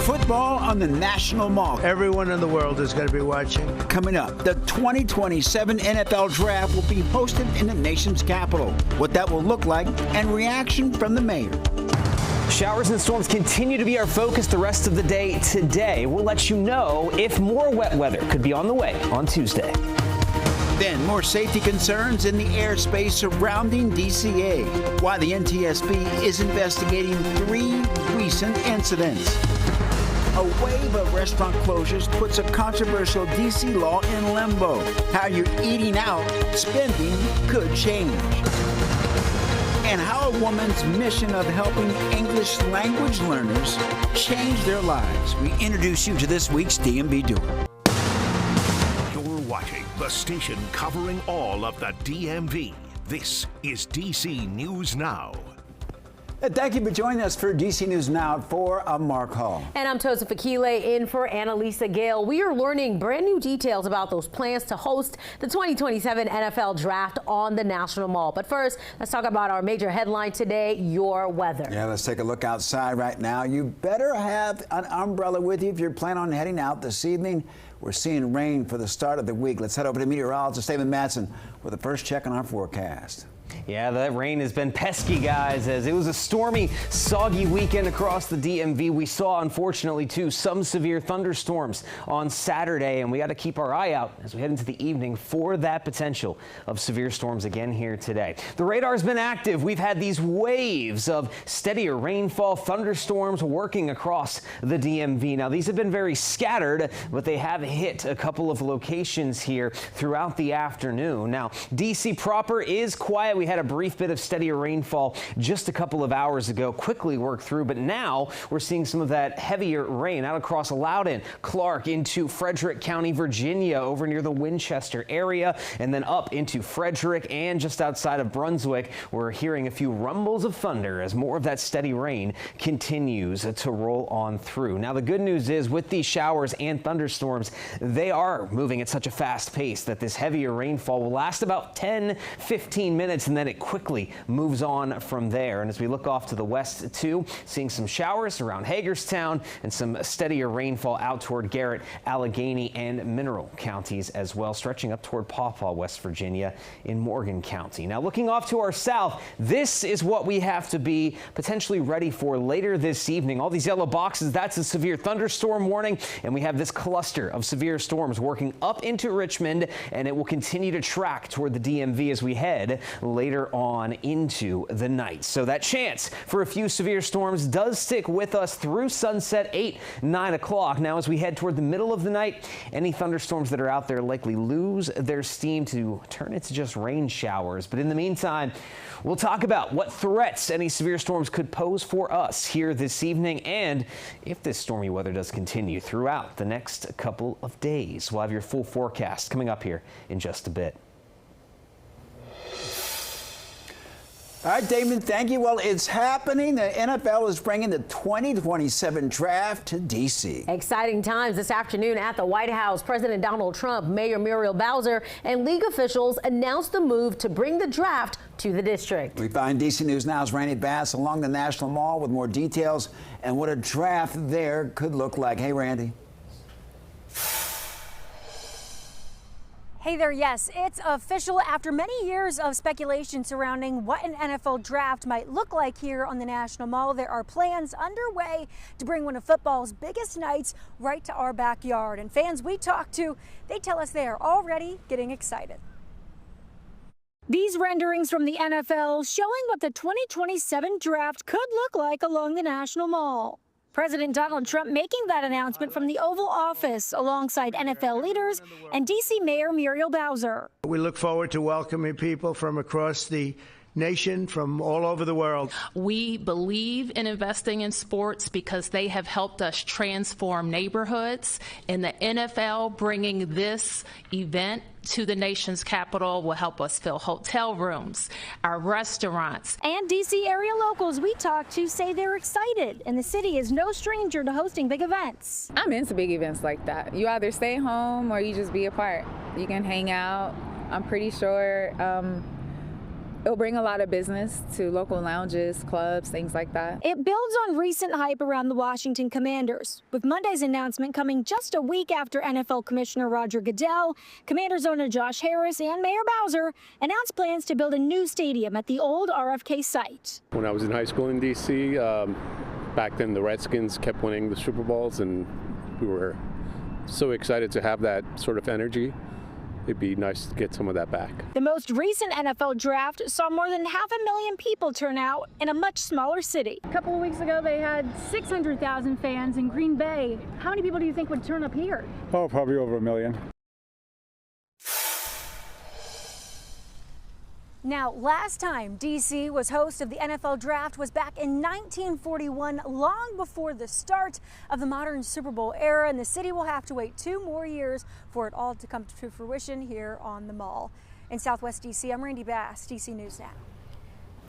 Football on the National Mall. Everyone in the world is going to be watching. Coming up, the 2027 NFL Draft will be hosted in the nation's capital. What that will look like and reaction from the mayor. Showers and storms continue to be our focus the rest of the day today. We'll let you know if more wet weather could be on the way on Tuesday. Then more safety concerns in the airspace surrounding DCA. Why the NTSB is investigating 3 recent incidents. A wave of restaurant closures puts a controversial D.C. law in limbo. How your eating out spending could change. And how a woman's mission of helping English language learners change their lives. We introduce you to this week's DMV Doer. You're watching the station covering all of the DMV. This is DC News Now. Thank you for joining us for DC News Now for Mark Hall. And I'm Tosa Fakile in for Annalisa Gale. We are learning brand new details about those plans to host the 2027 NFL Draft on the National Mall. But first, let's talk about our major headline today, your weather. Yeah, let's take a look outside right now. You better have an umbrella with you if you're planning on heading out this evening. We're seeing rain for the start of the week. Let's head over to meteorologist David Matson with the first check on our forecast. Yeah, that rain has been pesky, guys, as it was a stormy, soggy weekend across the DMV. We saw, unfortunately, too, some severe thunderstorms on Saturday, and we got to keep our eye out as we head into the evening for that potential of severe storms again here today. The radar's been active. We've had these waves of steadier rainfall, thunderstorms working across the DMV. Now, these have been very scattered, but they have hit a couple of locations here throughout the afternoon. Now, DC proper is quiet. We had a brief bit of steadier rainfall just a couple of hours ago, quickly worked through, but now we're seeing some of that heavier rain out across Loudoun, Clark, into Frederick County, Virginia, over near the Winchester area, and then up into Frederick and just outside of Brunswick. We're hearing a few rumbles of thunder as more of that steady rain continues to roll on through. Now, the good news is with these showers and thunderstorms, they are moving at such a fast pace that this heavier rainfall will last about 10-15 minutes, and then it quickly moves on from there. And as we look off to the west too, seeing some showers around Hagerstown and some steadier rainfall out toward Garrett, Allegheny, and Mineral counties as well, stretching up toward Paw Paw, West Virginia, in Morgan County. Now, looking off to our south, this is what we have to be potentially ready for later this evening. All these yellow boxes, that's a severe thunderstorm warning, and we have this cluster of severe storms working up into Richmond, and it will continue to track toward the DMV as we head later on into the night. So that chance for a few severe storms does stick with us through sunset, 8-9 o'clock. Now, as we head toward the middle of the night, any thunderstorms that are out there likely lose their steam to turn into just rain showers. But in the meantime, we'll talk about what threats any severe storms could pose for us here this evening, and if this stormy weather does continue throughout the next couple of days. We'll have your full forecast coming up here in just a bit. All right, Damon, thank you. Well, it's happening. The NFL is bringing the 2027 draft to D.C. Exciting times this afternoon at the White House. President Donald Trump, Mayor Muriel Bowser, and league officials announced the move to bring the draft to the district. We find DC News Now's Randy Bass along the National Mall with more details and what a draft there could look like. Hey, Randy. Hey there, yes, it's official. After many years of speculation surrounding what an NFL draft might look like here on the National Mall, there are plans underway to bring one of football's biggest nights right to our backyard. And fans we talk to, they tell us they are already getting excited. These renderings from the NFL showing what the 2027 draft could look like along the National Mall. President Donald Trump making that announcement from the Oval Office alongside NFL leaders and D.C. Mayor Muriel Bowser. We look forward to welcoming people from across the nation, from all over the world. We believe in investing in sports because they have helped us transform neighborhoods, and the NFL bringing this event to the nation's capital will help us fill hotel rooms, our restaurants. And D.C. area locals we talked to say they're excited, and the city is no stranger to hosting big events. I'm into big events like that. You either stay home or you just be a part. You can hang out. I'm pretty sure It'll bring a lot of business to local lounges, clubs, things like that. It builds on recent hype around the Washington Commanders, with Monday's announcement coming just a week after NFL Commissioner Roger Goodell, Commanders owner Josh Harris, and Mayor Bowser announced plans to build a new stadium at the old RFK site. When I was in high school in D.C., back then the Redskins kept winning the Super Bowls, and we were so excited to have that sort of energy. It'd be nice to get some of that back. The most recent NFL draft saw more than 500,000 people turn out in a much smaller city. A couple of weeks ago, they had 600,000 fans in Green Bay. How many people do you think would turn up here? Oh, probably over 1 million. Now, last time D.C. was host of the NFL Draft was back in 1941, long before the start of the modern Super Bowl era, and the city will have to wait 2 more years for it all to come to fruition here on the Mall. In Southwest D.C., I'm Randy Bass, D.C. News Now.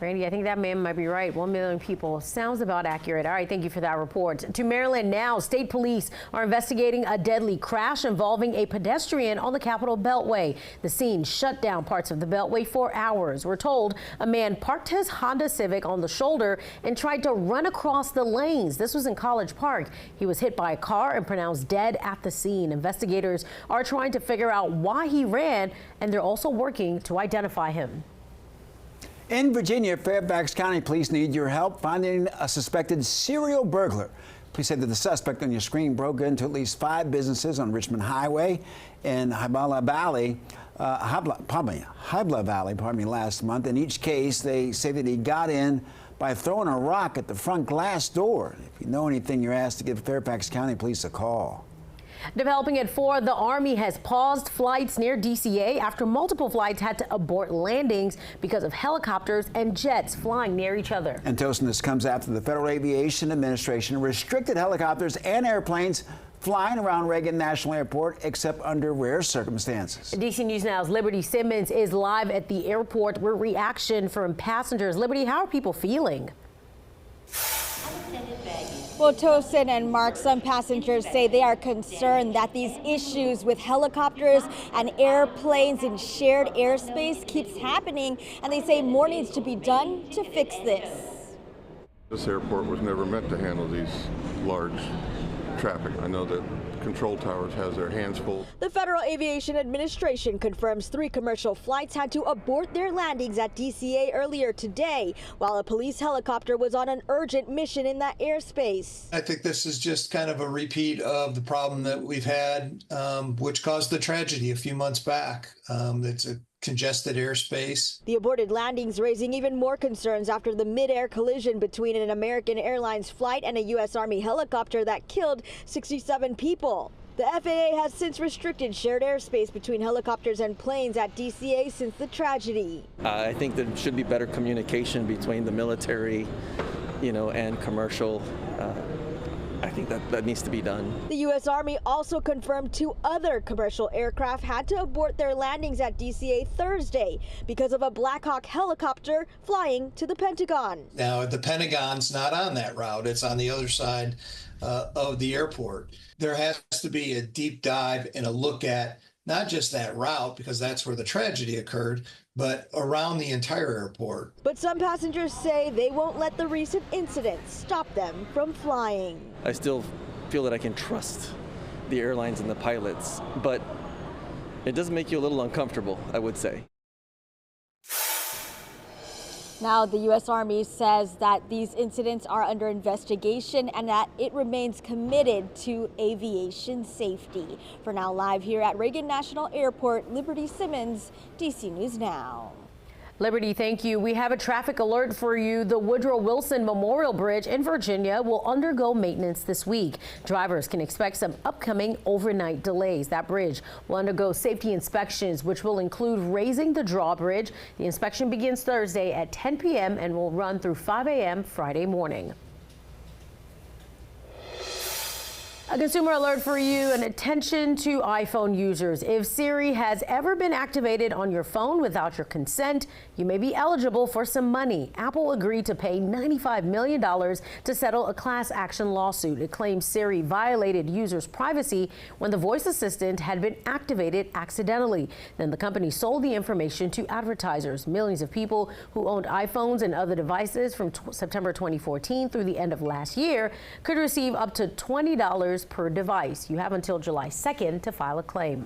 Randy, I think that man might be right. 1 million people sounds about accurate. All right, thank you for that report. To Maryland now, state police are investigating a deadly crash involving a pedestrian on the Capitol Beltway. The scene shut down parts of the Beltway for hours. We're told a man parked his Honda Civic on the shoulder and tried to run across the lanes. This was in College Park. He was hit by a car and pronounced dead at the scene. Investigators are trying to figure out why he ran, and they're also working to identify him. In Virginia, Fairfax County Police need your help finding a suspected serial burglar. Police said that the suspect on your screen broke into at least 5 businesses on Richmond Highway in Hybla Valley, last month. In each case, they say that he got in by throwing a rock at the front glass door. If you know anything, you're asked to give Fairfax County Police a call. Developing at 4, the Army has paused flights near DCA after multiple flights had to abort landings because of helicopters and jets flying near each other. And Tosin, this comes after the Federal Aviation Administration restricted helicopters and airplanes flying around Reagan National Airport except under rare circumstances. DC News Now's Liberty Simmons is live at the airport with reaction from passengers. Liberty, how are people feeling? Well, Tosin and Mark, some passengers say they are concerned that these issues with helicopters and airplanes in shared airspace keeps happening, and they say more needs to be done to fix this. This airport was never meant to handle these large traffic. I know that Control Towers has their hands full. The Federal Aviation Administration confirms 3 commercial flights had to abort their landings at DCA earlier today, while a police helicopter was on an urgent mission in that airspace. I think this is just kind of a repeat of the problem that we've had, which caused the tragedy a few months back. It's a congested airspace. The aborted landings raising even more concerns after the mid-air collision between an American Airlines flight and a U.S. Army helicopter that killed 67 people. The FAA has since restricted shared airspace between helicopters and planes at DCA since the tragedy. I think there should be better communication between the military, and commercial. I think that needs to be done. The U.S. Army also confirmed 2 other commercial aircraft had to abort their landings at DCA Thursday because of a Black Hawk helicopter flying to the Pentagon. Now, the Pentagon's not on that route. It's on the other side of the airport. There has to be a deep dive and a look at not just that route, because that's where the tragedy occurred, but around the entire airport. But some passengers say they won't let the recent incidents stop them from flying. I still feel that I can trust the airlines and the pilots, but it does make you a little uncomfortable, I would say. Now, the U.S. Army says that these incidents are under investigation and that it remains committed to aviation safety. For now, live here at Reagan National Airport, Liberty Simmons, DC News Now. Liberty, thank you. We have a traffic alert for you. The Woodrow Wilson Memorial Bridge in Virginia will undergo maintenance this week. Drivers can expect some upcoming overnight delays. That bridge will undergo safety inspections, which will include raising the drawbridge. The inspection begins Thursday at 10 p.m. and will run through 5 a.m. Friday morning. A consumer alert for you, and attention to iPhone users. If Siri has ever been activated on your phone without your consent, you may be eligible for some money. Apple agreed to pay $95 million to settle a class action lawsuit. It claims Siri violated users' privacy when the voice assistant had been activated accidentally. Then the company sold the information to advertisers. Millions of people who owned iPhones and other devices from September 2014 through the end of last year could receive up to $20 per device. You have until July 2nd to file a claim.